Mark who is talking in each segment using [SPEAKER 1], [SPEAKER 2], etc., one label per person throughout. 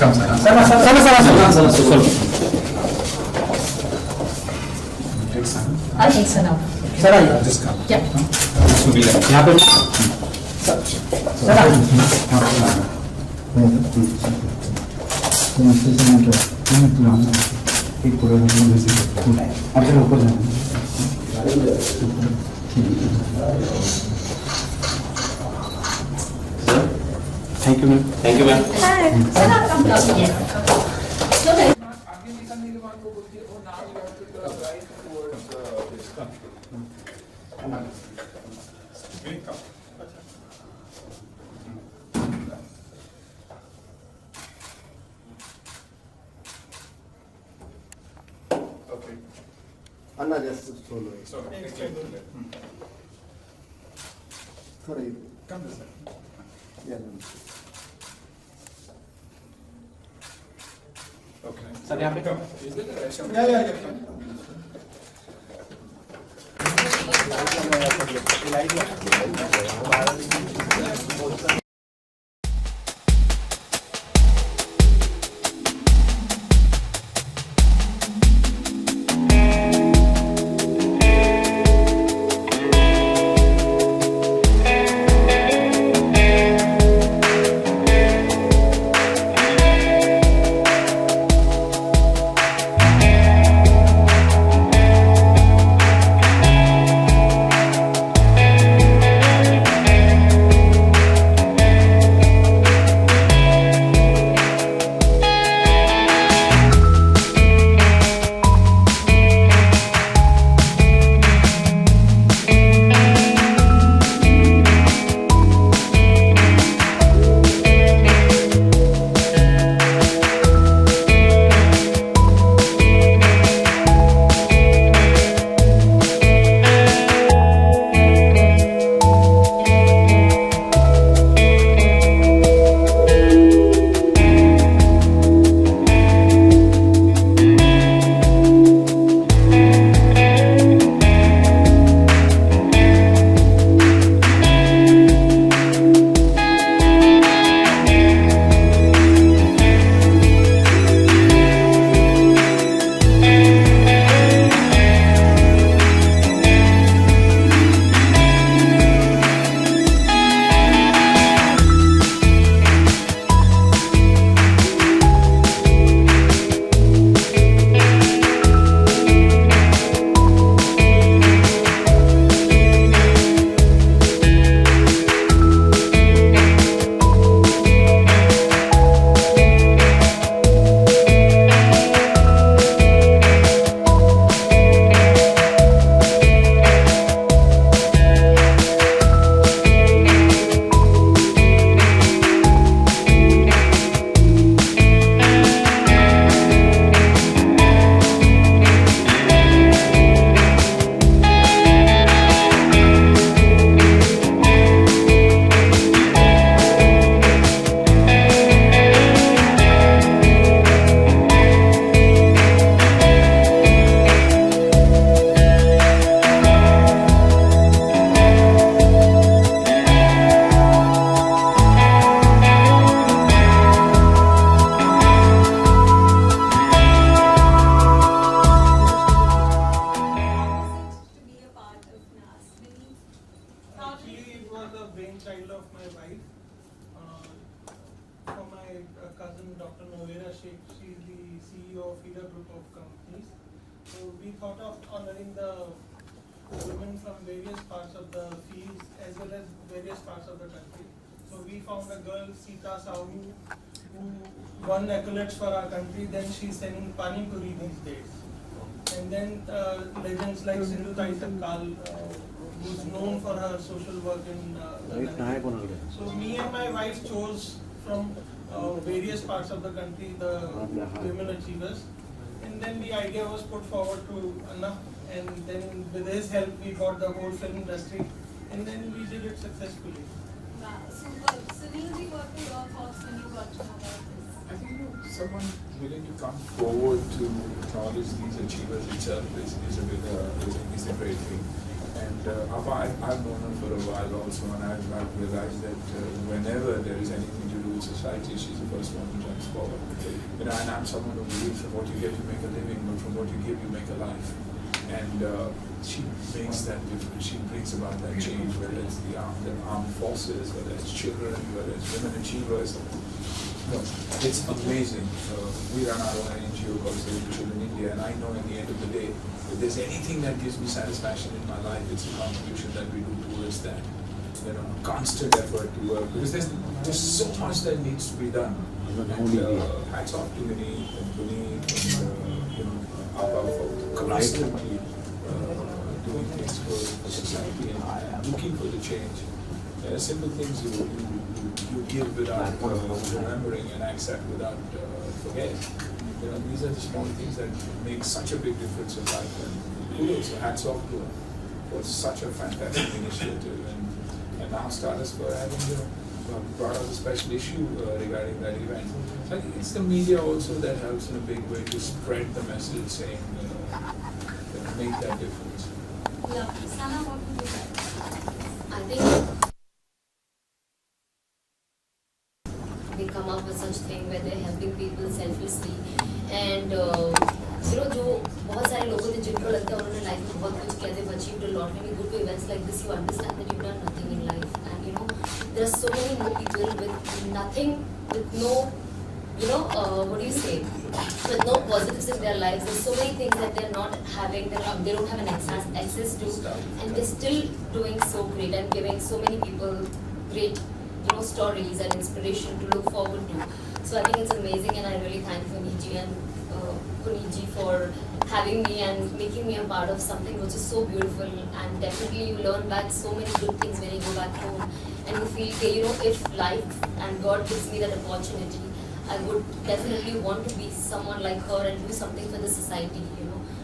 [SPEAKER 1] Come, Sana.
[SPEAKER 2] I'll take Sana.
[SPEAKER 1] Sana, just come.
[SPEAKER 2] Yeah.
[SPEAKER 1] This will be like.
[SPEAKER 3] Thank you, ma'am. Thank you, ma'am.
[SPEAKER 2] Sana, come down. Yes. So then.
[SPEAKER 1] Okay.
[SPEAKER 4] Anna, just follow it.
[SPEAKER 1] So,
[SPEAKER 4] Sorry.
[SPEAKER 1] come this side.
[SPEAKER 4] Yeah.
[SPEAKER 1] Okay.
[SPEAKER 3] Sir, यहाँ पे
[SPEAKER 1] Come. Yeah.
[SPEAKER 5] brainchild of my wife. For my cousin Dr. She's the CEO of Feeder Group of Companies. So we thought of honoring the women from various parts of the fields as well as various parts of the country. So we found a girl, Sita Sahu, who won accolades for our country. Then she's selling Pani Puri these days. And then legends like Sindhu Taisakal, who's known for her social work in So me and my wife chose from various parts of the country the women achievers. And then the idea was put forward to Anna, and then with his help we got the whole film industry, and then we did it successfully.
[SPEAKER 6] Wow, super. Suniel ji, what were your thoughts when you got to know about this?
[SPEAKER 1] I think
[SPEAKER 6] someone willing to come forward to acknowledge these achievers itself is a great thing. And I've known her for a while also, and I've realized that whenever there is anything to do with society, she's the first one who jumps forward. You know, and I'm someone who believes from what you get you make a living, but from what you give you make a life. And she makes that difference. She brings about that change, whether it's the armed forces, whether it's children, whether it's women achievers. No, it's amazing. We run our own NGO called Save the Children in India, and I know at the end of the day, if there's anything that gives me satisfaction in my life, it's the contribution that we do towards that. You know, constant effort to work, because there's so much that needs to be done. And hats off to Vinny and Puneet and you know, Appa for constantly doing things for society and looking for the change. There are simple things you give without remembering and accept without forgetting. You know, these are the small things that make such a big difference in life. And kudos, hats off to her for such a fantastic initiative. And now Stardust for having brought out a special issue regarding that event. So I think it's the media also that helps in a big way to spread the message, saying, make that difference.
[SPEAKER 2] Yeah, Sana, what would you say? I think they come up with such thing where they're helping people selflessly, and जो बहुत सारे लोग थे जिनको लगता है उन्होंने life में बहुत कुछ किया, they've achieved a lot. When you go to events like this, you understand that you've done nothing in life, and you know there are so many more people with nothing, with no, what do you say, with no positives in their lives. There's so many things that they're not having, they don't have an access to, and they're still doing so great and giving so many people great, stories and inspiration to look forward to. So I think it's amazing, and I really thank Viniji and Puneetji for having me and making me a part of something which is so beautiful. And definitely you learn back so many good things when you go back home, and you feel, okay, if life and God gives me that opportunity, I would definitely want to be someone like her and do something for the society,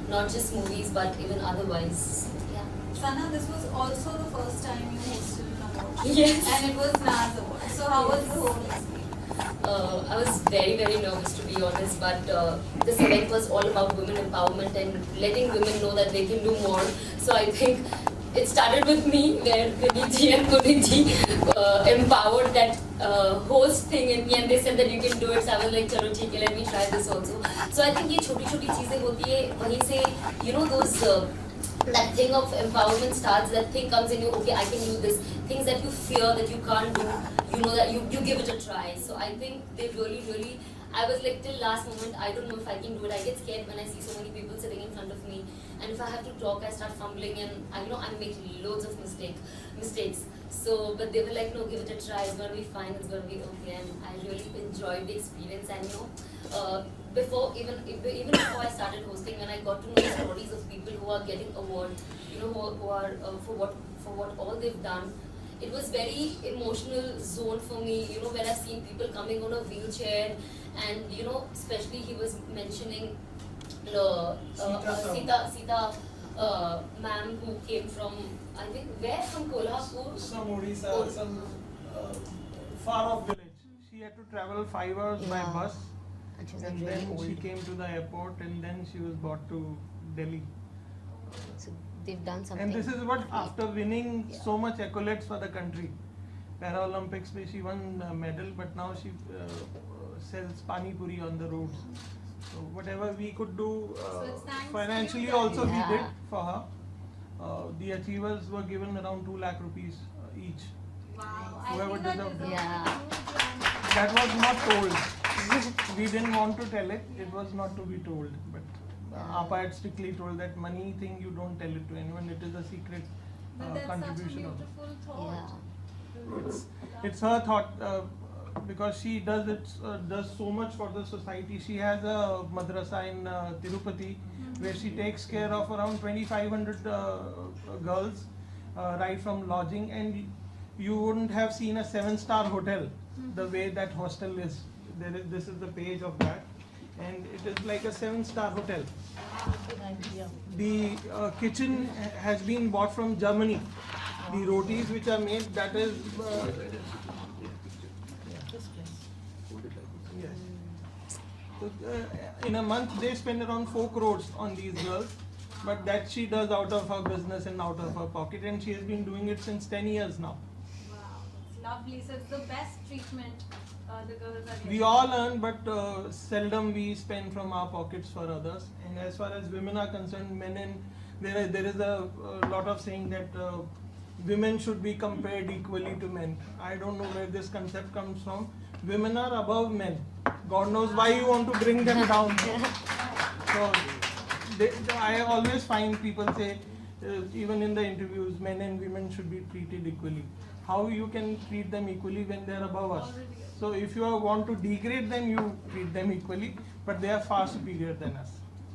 [SPEAKER 2] not just movies but even otherwise. Yeah.
[SPEAKER 7] Sana, this was also the first time you hosted an award.
[SPEAKER 2] Yes.
[SPEAKER 7] And it was Naaz award. So how was the whole experience?
[SPEAKER 2] I was very, very nervous, to be honest, but this event was all about women empowerment and letting women know that they can do more. So I think it started with me, where Viniji and Puneetji empowered that host thing in me, and they said that you can do it. So I was like, chalo theek hai, let me try this also. So I think ये छोटी-छोटी चीजें होती है, वहीं से those that thing of empowerment starts. That thing comes in you. Okay, I can do this. Things that you fear that you can't do, that you give it a try. So I think they really. I was like till last moment, I don't know if I can do it. I get scared when I see so many people sitting in front of me, and if I have to talk, I start fumbling, and I make loads of mistakes. So, but they were like, no, give it a try. It's gonna be fine. It's gonna be okay. And I really enjoyed the experience. And even before I started hosting, when I got to know the stories of people who are getting awards, who are for what all they've done. It was very emotional zone for me, where I've seen people coming on a wheelchair, and especially he was mentioning Sita ma'am, who came from, I think, where, from Kolhapur?
[SPEAKER 5] Some Odisha, some far off village. She had to travel 5 hours by bus, and then she came to the airport, and then she was brought to Delhi.
[SPEAKER 2] So they've done something.
[SPEAKER 5] And this is what, after winning so much accolades for the country, Paralympics, where she won a medal, but now she sells pani puri on the roads. So whatever we could do financially also we did for her. The achievers were given around 2 lakh rupees each.
[SPEAKER 7] Wow.
[SPEAKER 5] Whoever deserved it.
[SPEAKER 2] Yeah.
[SPEAKER 5] That was not told. We didn't want to tell it. It was not to be told. But Appa had strictly told that money thing you don't tell it to anyone. It is a secret contribution.
[SPEAKER 7] Such a beautiful thought.
[SPEAKER 2] Yeah.
[SPEAKER 5] It's her thought, because she does so much for the society. She has a madrasa in Tirupati, where she takes care of around 2,500 girls, right from lodging, and you wouldn't have seen a 7-star hotel the way that hostel is. This is the page of that, and it is like a 7-star hotel. The kitchen has been bought from Germany. The rotis which are made, that is yes. So, in a month, they spend around 4 crores on these girls, but that she does out of her business and out of her pocket, and she has been doing it since 10 years now.
[SPEAKER 7] Wow, it's lovely. So it's the best treatment the girls are getting.
[SPEAKER 5] We all earn, but seldom we spend from our pockets for others. And as far as women are concerned, men and there is a lot of saying that women should be compared equally to men. I don't know where this concept comes from. Women are above men. God knows why you want to bring them down. So I always find people say, even in the interviews, men and women should be treated equally. How you can treat them equally when they are above us? So if you want to degrade them, you treat them equally, but they are far superior than us.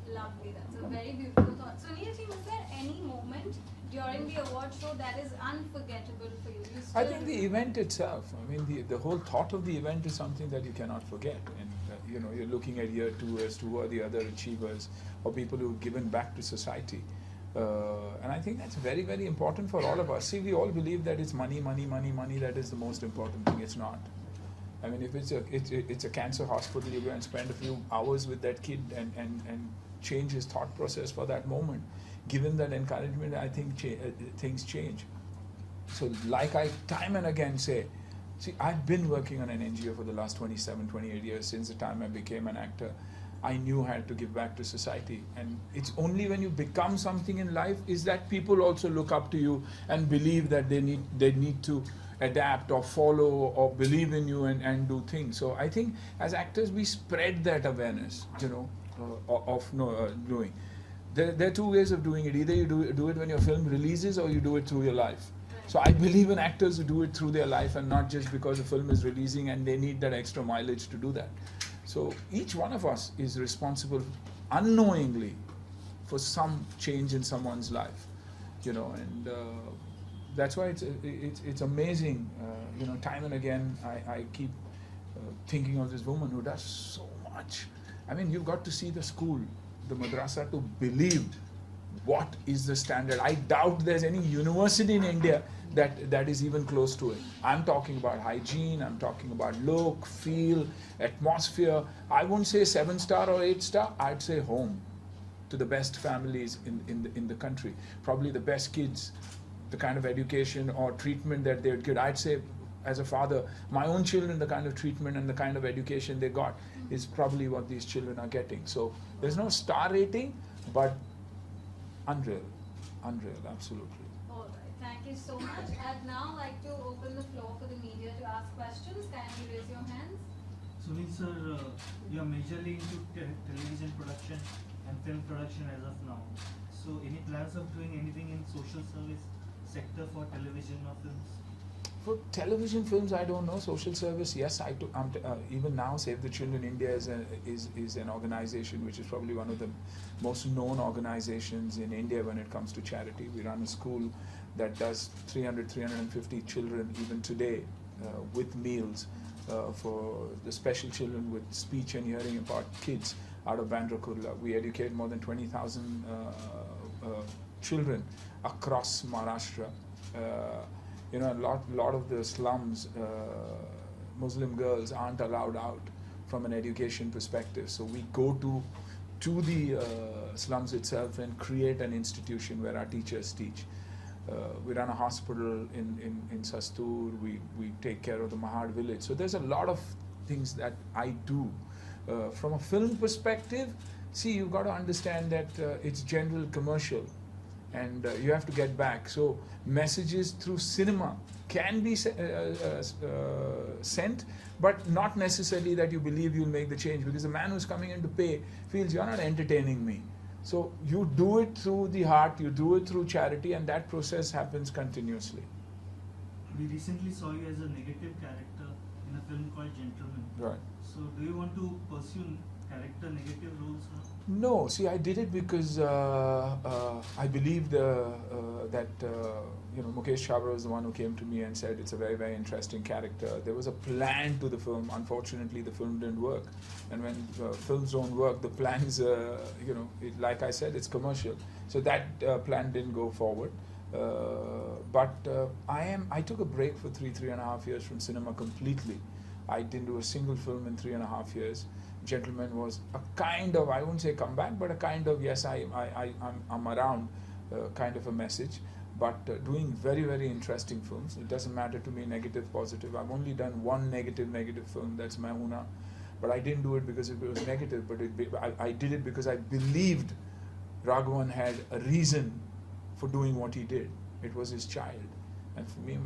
[SPEAKER 7] Lovely, that's a very beautiful thought. So Suniel, was there any moment during the award show that is unforgettable for you?
[SPEAKER 6] I think the event itself, I mean, the whole thought of the event is something that you cannot forget. And you know, you're looking at year 2 as to who are the other achievers or people who've given back to society. And I think that's very, very important for all of us. See, we all believe that it's money, money, money, money that is the most important thing. It's not. I mean, if it's a cancer hospital, you go and spend a few hours with that kid and change his thought process for that moment. Given that encouragement, I think things change. So like I time and again say, see, I've been working on an NGO for the last 27, 28 years since the time I became an actor. I knew I had to give back to society, and it's only when you become something in life is that people also look up to you and believe that they need to adapt or follow or believe in you and do things. So I think as actors we spread that awareness, you know, of doing. There are 2 ways of doing it. Either you do it when your film releases, or you do it through your life. So I believe in actors who do it through their life and not just because the film is releasing and they need that extra mileage to do that. So each one of us is responsible unknowingly for some change in someone's life, you know, and that's why it's amazing. You know, time and again I keep thinking of this woman who does so much. I mean, you've got to see the school, the madrasa, to believe what is the standard. I doubt there's any university in India that is even close to it. I'm talking about hygiene, I'm talking about look, feel, atmosphere. I wouldn't say 7-star or 8-star, I'd say home to the best families in the country. Probably the best kids, the kind of education or treatment that they would get. I'd say, as a father, my own children, the kind of treatment and the kind of education they got is probably what these children are getting. So there's no star rating, but unreal, absolutely.
[SPEAKER 7] All right, thank you so much. I'd now like to open the floor for the media to ask questions. Kindly raise your hands.
[SPEAKER 8] Suniel sir, you are majorly into television production and film production as of now. So any plans of doing anything in social service sector for television or films?
[SPEAKER 6] For television films, I don't know. Social service, yes. Even now, Save the Children India is an organization which is probably one of the most known organizations in India when it comes to charity. We run a school that does 350 children even today with meals for the special children with speech and hearing impaired kids out of Bandra Kurla. We educate more than 20,000 children across Maharashtra. You know, a lot of the slums, Muslim girls aren't allowed out from an education perspective. So we go to the slums itself and create an institution where our teachers teach. We run a hospital in Sastur. We take care of the Mahad village. So there's a lot of things that I do. From a film perspective, see, you've got to understand that it's general commercial. And you have to get back. So messages through cinema can be sent, but not necessarily that you believe you'll make the change, because the man who's coming in to pay feels you're not entertaining me. So you do it through the heart, you do it through charity, and that process happens continuously.
[SPEAKER 8] We recently saw you as a negative character in a film called Gentleman.
[SPEAKER 6] Right.
[SPEAKER 8] So do you want to pursue character negative roles now?
[SPEAKER 6] No, see, I did it because I believed that you know, Mukesh Chabra was the one who came to me and said it's a very, very interesting character. There was a plan to the film. Unfortunately, the film didn't work. And when films don't work, the plans, you know, like I said, it's commercial. So that plan didn't go forward. But I took a break for 3.5 years from cinema completely. I didn't do a single film in 3.5 years. Gentleman was a kind of, I won't say comeback, but a kind of, yes, I'm around kind of a message. But doing very, very interesting films. It doesn't matter to me, negative, positive. I've only done one negative film, that's Mahuna. But I didn't do it because it was negative, but I did it because I believed Raghavan had a reason for doing what he did. It was his child. And for me,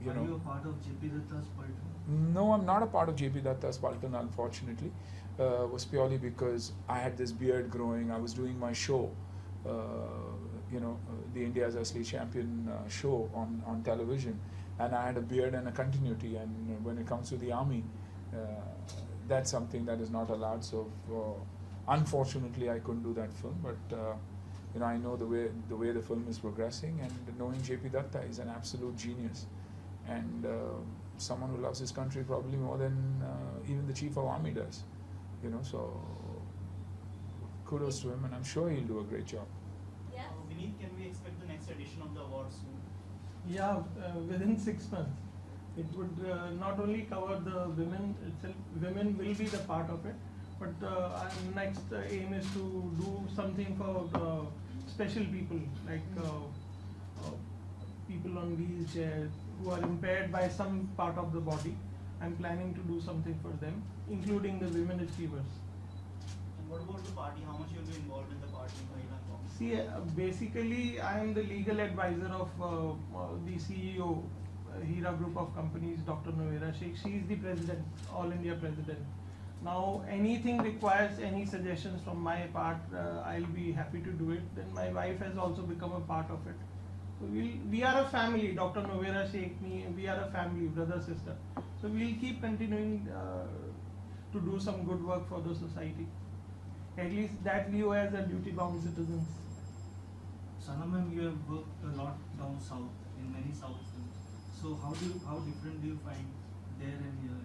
[SPEAKER 8] Are you a part of JP Datta's Pulton?
[SPEAKER 6] No, I'm not a part of JP Datta's Pulton, unfortunately. Was purely because I had this beard growing. I was doing my show, the India's Asli Champion show on television, and I had a beard and a continuity. And when it comes to the army, that's something that is not allowed. So, unfortunately, I couldn't do that film. But I know the way the film is progressing, and knowing JP Datta is an absolute genius, and someone who loves his country probably more than even the Chief of Army does. So kudos to him, and I'm sure he'll do a great job.
[SPEAKER 7] Yes.
[SPEAKER 8] Vineet, can we expect the next edition of the award soon?
[SPEAKER 5] Yeah, within 6 months. It would not only cover the women itself, women will be the part of it, but our next aim is to do something for special people, like people on wheelchairs who are impaired by some part of the body. I'm planning to do something for them, including the women achievers.
[SPEAKER 8] And what about the party? How much you'll be involved in the party?
[SPEAKER 5] See, basically, I am the legal advisor of the CEO, Hira Group of Companies, Dr. Novera Sheikh. She is the president, All India president. Now, anything requires any suggestions from my part, I'll be happy to do it. Then my wife has also become a part of it. So we are a family, Dr. Novera Sheikh, me, we are a family, brother, sister. So we'll keep continuing to do some good work for the society. At least that view as a duty-bound citizens.
[SPEAKER 8] Sana ma'am, you have worked a lot down south, in many south films. So how different do you find there and here?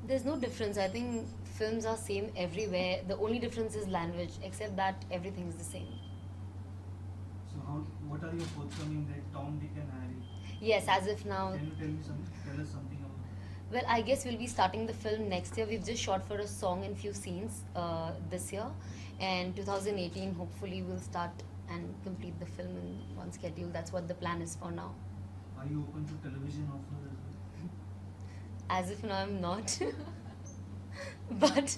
[SPEAKER 2] There's no difference. I think films are same everywhere. The only difference is language. Except that everything is the same.
[SPEAKER 8] So what are your forthcoming, like Tom, Dick and Harry?
[SPEAKER 2] Yes, as if now.
[SPEAKER 8] Can you tell us something about it?
[SPEAKER 2] Well, I guess we'll be starting the film next year. We've just shot for a song and few scenes this year, and 2018 hopefully we'll start and complete the film in one schedule. That's what the plan is for now.
[SPEAKER 8] Are you open to television offers as well?
[SPEAKER 2] As if now I'm not. But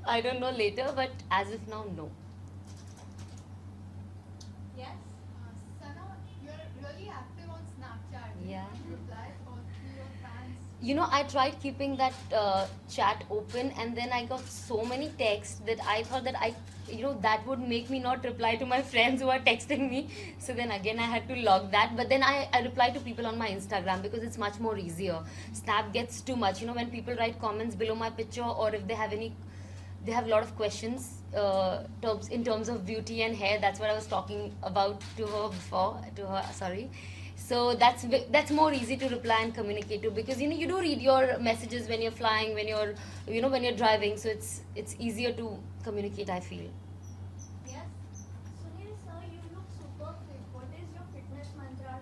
[SPEAKER 2] I don't know later, but as if now, no.
[SPEAKER 7] Yes. Sana, you're really active on Snapchat.
[SPEAKER 2] Yeah.
[SPEAKER 7] You reply all to your fans.
[SPEAKER 2] I tried keeping that chat open, and then I got so many texts that I thought that that would make me not reply to my friends who are texting me. So then again I had to log that. But then I reply to people on my Instagram because it's much more easier. Snap gets too much. When people write comments below my picture, or if they have a lot of questions in terms of beauty and hair. That's what I was talking about to her before. So that's more easy to reply and communicate to, because you do read your messages when you're flying, when you're driving. So it's easier to communicate, I feel.
[SPEAKER 7] Yes. Suniel sir, you look super fit. What is your fitness mantra?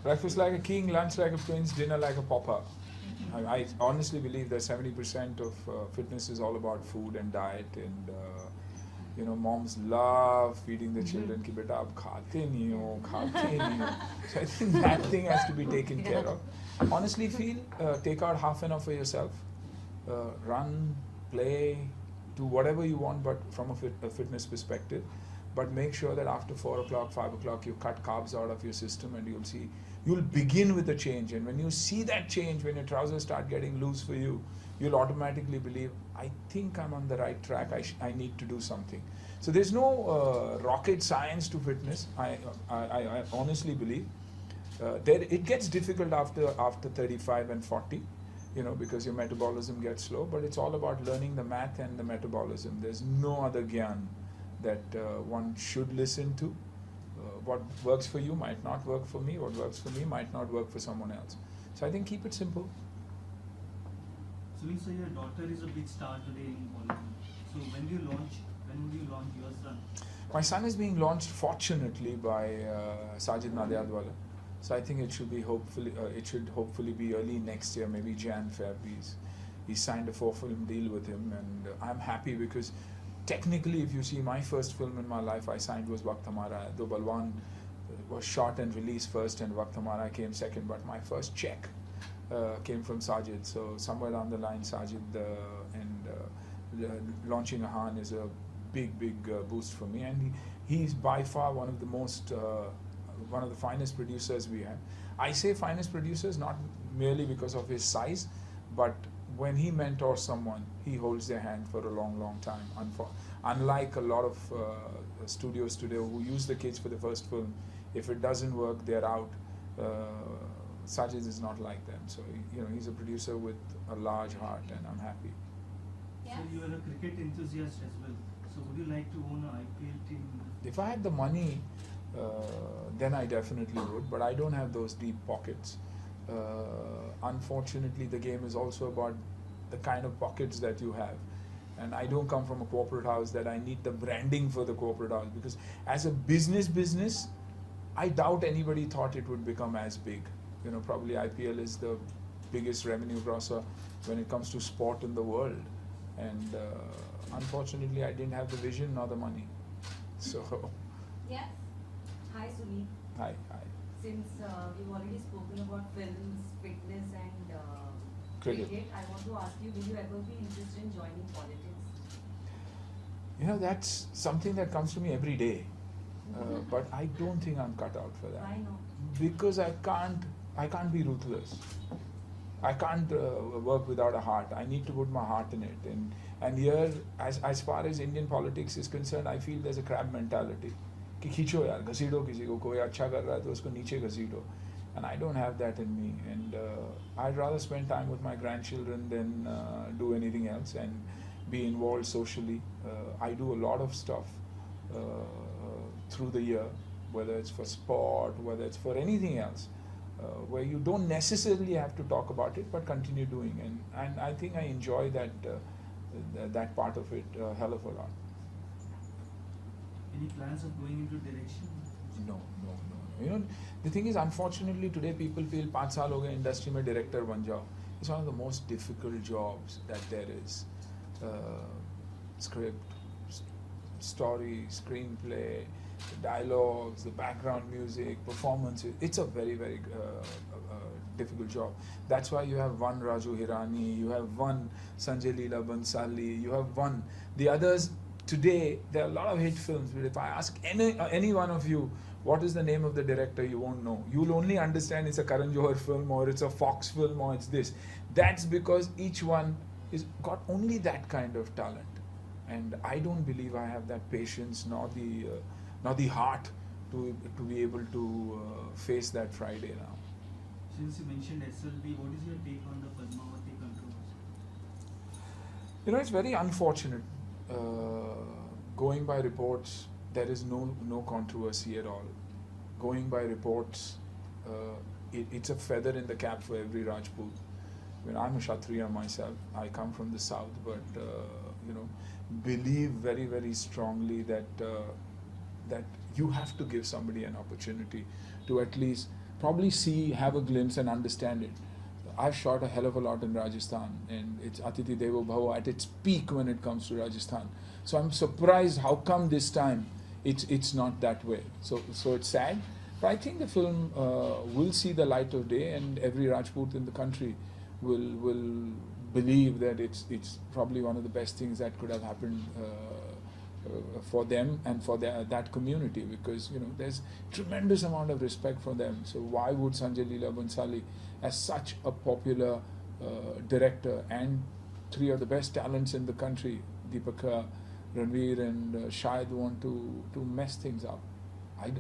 [SPEAKER 6] Breakfast like a king, lunch like a prince, dinner like a pauper. I honestly believe that 70% of fitness is all about food and diet, and moms love feeding the children ki beta ab khate nahi ho. So I think that thing has to be taken care of. Honestly feel, take out half an hour for yourself, run, play, do whatever you want, but from a fitness perspective. But make sure that after 4 o'clock, 5 o'clock, you cut carbs out of your system, and you'll begin with a change. And when you see that change, when your trousers start getting loose for you, you'll automatically believe, I think I'm on the right track, I need to do something. So there's no rocket science to fitness, I honestly believe. It gets difficult after 35 and 40, because your metabolism gets slow, but it's all about learning the math and the metabolism. There's no other gyan that one should listen to. What works for you might not work for me, what works for me might not work for someone else. So I think keep it simple.
[SPEAKER 8] Suniel sir, your daughter is a big star today in Bollywood. So when will you launch your son?
[SPEAKER 6] My son is being launched, fortunately, by Sajid Nadiadwala. So I think it should be hopefully be early next year, maybe Jan, Feb. He signed a 4-film deal with him, and I'm happy because technically, if you see, my first film in my life I signed was Waqt Hamara. Though Balwan was shot and released first, and Waqt Hamara came second, but my first check came from Sajid. So somewhere down the line, Sajid launching Ahan is a big boost for me, and he's by far one of the finest producers we have. I say finest producers not merely because of his size, but when he mentors someone, he holds their hand for a long time. Unlike a lot of studios today who use the kids for the first film, if it doesn't work, they're out. Sajid is not like them. So he's a producer with a large heart, and I'm happy.
[SPEAKER 7] Yes.
[SPEAKER 8] So you are a cricket enthusiast as well. So would you like to own an IPL team?
[SPEAKER 6] If I had the money, then I definitely would, but I don't have those deep pockets. Unfortunately, the game is also about the kind of pockets that you have. And I don't come from a corporate house that I need the branding for the corporate house, because as a business, I doubt anybody thought it would become as big. Probably IPL is the biggest revenue grosser when it comes to sport in the world. And unfortunately, I didn't have the vision nor the money. So.
[SPEAKER 7] Yes.
[SPEAKER 9] Hi Suniel.
[SPEAKER 6] Hi.
[SPEAKER 9] Since we've already spoken about films, fitness and
[SPEAKER 6] Cricket.
[SPEAKER 9] I want to ask you, will you ever be interested in joining politics?
[SPEAKER 6] That's something that comes to me every day. But I don't think I'm cut out for that.
[SPEAKER 9] Why not?
[SPEAKER 6] Because I can't be ruthless. I can't work without a heart. I need to put my heart in it. And here, as far as Indian politics is concerned, I feel there's a crab mentality. कि खींचो यार, घसीटो किसी को, कोई अच्छा कर रहा है तो उसको नीचे घसीटो. And I don't have that in me. And I'd rather spend time with my grandchildren than do anything else and be involved socially. I do a lot of stuff through the year, whether it's for sport, whether it's for anything else, where you don't necessarily have to talk about it, but continue doing. And I think I enjoy that part of it a hell of a lot.
[SPEAKER 8] Any plans of going into direction?
[SPEAKER 6] No. The thing is, unfortunately, today people feel 5 saal ho gaye industry mein director ban jao. It's one of the most difficult jobs that there is. Script, story, screenplay, dialogues, the background music, performances. It's a very difficult job. That's why you have one Raju Hirani, you have one Sanjay Leela Bansali, you have one. The others, today, there are a lot of hit films, but if I ask any one of you, what is the name of the director, you won't know. You'll only understand it's a Karan Johar film, or it's a Fox film, or it's this. That's because each one is got only that kind of talent. And I don't believe I have that patience nor the heart to be able to face that Friday now.
[SPEAKER 8] Since you mentioned SLB, what is your take on the Padmavati controversy?
[SPEAKER 6] It's very unfortunate. Going by reports, there is no controversy at all. Going by reports, it's a feather in the cap for every Rajput. I'm a Kshatriya myself. I come from the south, but believe very strongly that you have to give somebody an opportunity to at least probably have a glimpse and understand it. I've shot a hell of a lot in Rajasthan, and it's Atithi Devo Bhava at its peak when it comes to Rajasthan. So I'm surprised how come this time it's not that way. So it's sad, but I think the film will see the light of day, and every Rajput in the country will believe that it's probably one of the best things that could have happened for them and for that community, because there's tremendous amount of respect for them. So why would Sanjay Leela Bansali, as such a popular director and 3 of the best talents in the country, Deepika, Ranveer and Shahid, want to mess things up?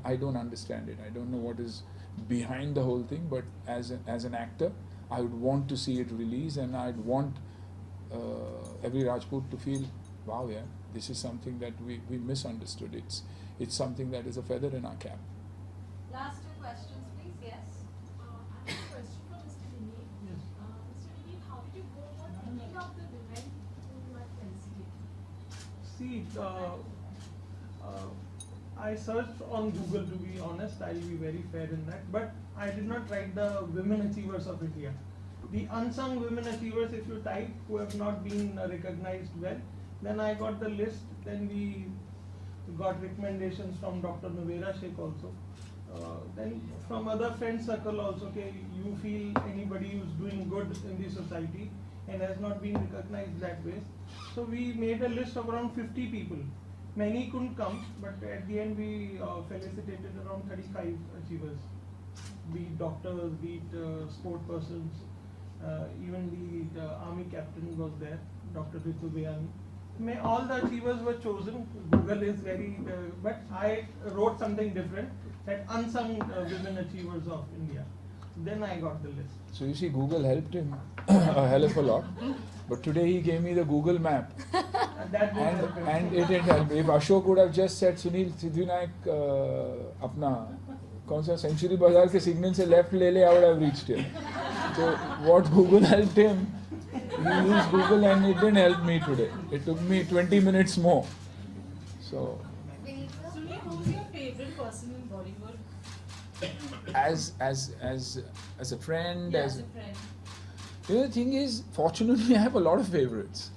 [SPEAKER 6] I don't understand it. I don't know what is behind the whole thing, but as an actor, I would want to see it release, and I'd want every Rajput to feel, wow, yeah, this is something that we misunderstood. It's something that is a feather in our cap.
[SPEAKER 7] Last 2 questions, please. Yes.
[SPEAKER 10] I have a question for Mr. Vinay. Mr. Vinay, how did you go about picking up the women who you are felicitating?
[SPEAKER 5] See, I searched on Google, to be honest. I'll be very fair in that. But I did not write the women achievers of India. The unsung women achievers, if you type, who have not been recognized well, then I got the list. Then we got recommendations from Dr. Novera Sheikh also. Then from other friend circle also, okay, you feel anybody who's doing good in the society and has not been recognized that way. So we made a list of around 50 people. Many couldn't come, but at the end we felicitated around 35 achievers. Be it doctors, be it sport persons, even the army captain was there, Dr. Ritu Bayani. All the achievers were chosen. Google is very, but I wrote something different, that unsung women achievers of India. Then I got the list.
[SPEAKER 6] So you see, Google helped him a hell of a lot. But today he gave me the Google map.
[SPEAKER 5] That didn't help him.
[SPEAKER 6] And it didn't help. If Ashok would have just said, Sunil, Siddhivinayak, apna, kaun sa Century Bazaar ke signal se left le le, I would have reached him. So what Google helped him, he used Google and it didn't help me today. It took me 20 minutes more. So
[SPEAKER 10] Sunil, who's your favorite person in Bollywood?
[SPEAKER 6] as a friend,
[SPEAKER 10] Yeah,
[SPEAKER 6] as
[SPEAKER 10] as a friend.
[SPEAKER 6] you know, the thing is, fortunately, I have a lot of favorites.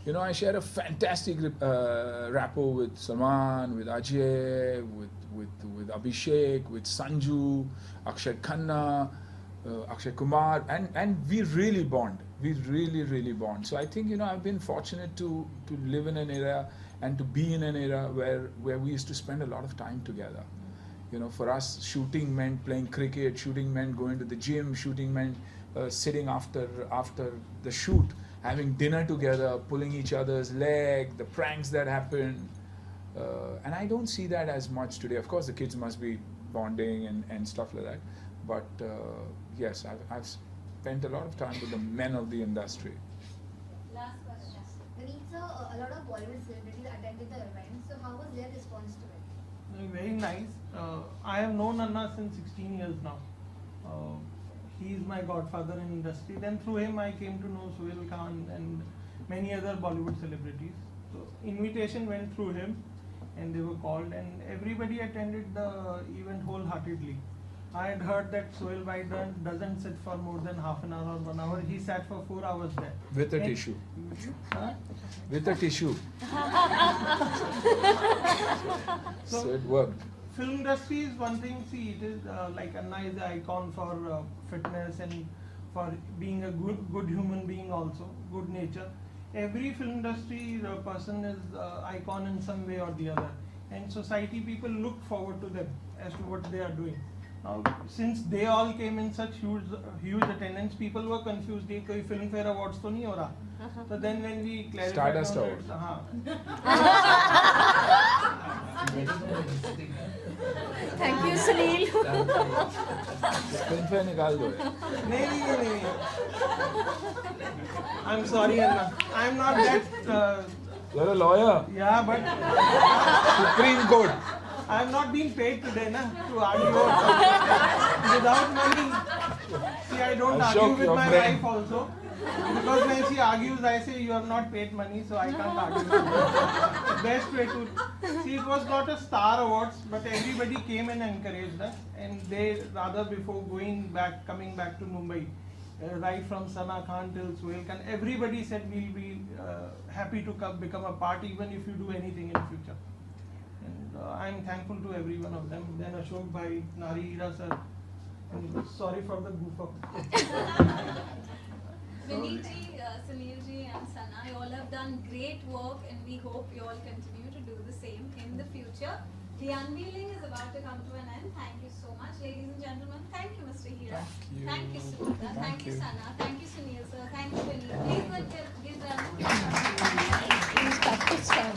[SPEAKER 6] You know, I share a fantastic rapport with Salman, with Ajay, with Abhishek, with Sanju, Akshay Khanna, Akshay Kumar, and we really bond. We really bond. So I think, you know, I've been fortunate to live in an era and to be in an era where we used to spend a lot of time together. You know, for us, shooting meant playing cricket, shooting meant going to the gym, shooting meant sitting after the shoot, having dinner together, pulling each other's leg, the pranks that happen. And I don't see that as much today. Of course, the kids must be bonding and stuff like that. But yes, I've spent a lot of time with the men of the industry.
[SPEAKER 7] Last question.
[SPEAKER 11] Vanitha, a lot of Bollywood celebrities attended the event, so how was their response to it?
[SPEAKER 5] Very nice. I have known Anna since 16 years now. He is my godfather in industry. Then through him I came to know Sohail Khan and many other Bollywood celebrities. So invitation went through him and they were called and everybody attended the event wholeheartedly. I had heard that Sohail Bhai doesn't sit for more than half an hour or 1 hour. He sat for 4 hours there.
[SPEAKER 6] With a tissue.
[SPEAKER 5] Huh?
[SPEAKER 6] With a tissue. So it worked.
[SPEAKER 5] Film industry is one thing. See, it is like Anna is the icon for fitness and for being a good human being also, good nature. Every film industry person is icon in some way or the other. And society people look forward to them as to what they are doing. Now, since they all came in such huge attendance, people were confused. Ye koi Filmfare Awards to nahi ho raha. So then when we clarified
[SPEAKER 6] Stardust
[SPEAKER 5] on
[SPEAKER 6] Awards.
[SPEAKER 11] Thank you, Sunil.
[SPEAKER 6] Filmfare निकाल दो यार.
[SPEAKER 5] नहीं. I'm sorry, Anna. I'm not that.
[SPEAKER 6] You're a lawyer.
[SPEAKER 5] Yeah, but
[SPEAKER 6] Supreme Court.
[SPEAKER 5] I'm not being paid today, na, to argue without money. See, I don't
[SPEAKER 6] Ashok,
[SPEAKER 5] argue with
[SPEAKER 6] your
[SPEAKER 5] my
[SPEAKER 6] friend.
[SPEAKER 5] wife also. Because when she argues, I say you have not paid money, so I can't argue with her. Best way to see, it was not a star awards, but everybody came and encouraged us, and they rather before coming back to Mumbai, right from Sana Khan till Sohail Khan, everybody said we'll be happy to become a part, even if you do anything in future. And I'm thankful to every one of them. Then Ashok Bhai, Nari Hira sir, and sorry for the goof up.
[SPEAKER 7] Vineet ji, Sunil ji and Sana, you all have done great work and we hope you all continue to do the same in the future. The unveiling is about to come to an end. Thank you so much, ladies and gentlemen. Thank you, Mr. Hira. Thank you, Sunita. Thank you, Sana. Thank you, Sunil sir. Thank you, Vineet. Please give them.
[SPEAKER 11] It's tough to stand,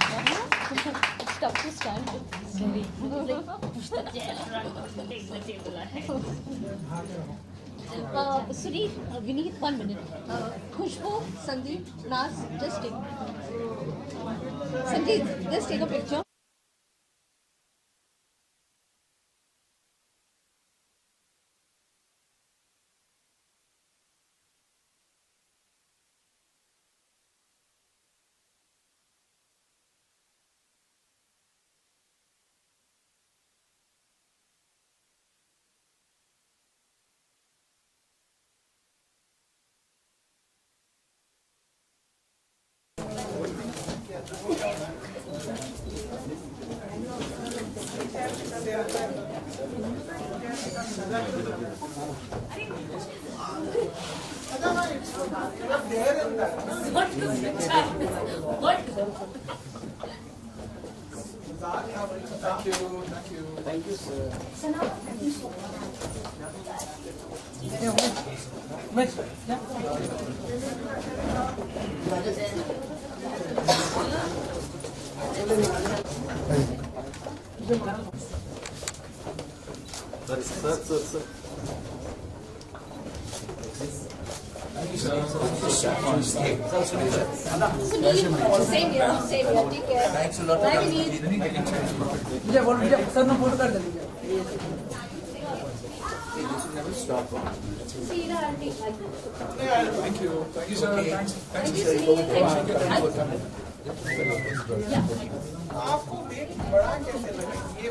[SPEAKER 11] It's tough to stand. Sorry. Push the chair, take the table ahead. Sunil, Vineet, 1 minute. Khushbu, Sandeep, Naaz, just take. Sandeep, just take a picture.
[SPEAKER 4] Thank you, sir. Sir.
[SPEAKER 11] Same here. Take care.
[SPEAKER 1] Thanks a lot.
[SPEAKER 11] Bye, Vineet. See you, auntie.
[SPEAKER 6] Thank you, sir. Thanks.
[SPEAKER 11] Thank you, Suniel.
[SPEAKER 5] आपको देख बड़ा कैसे लगा ये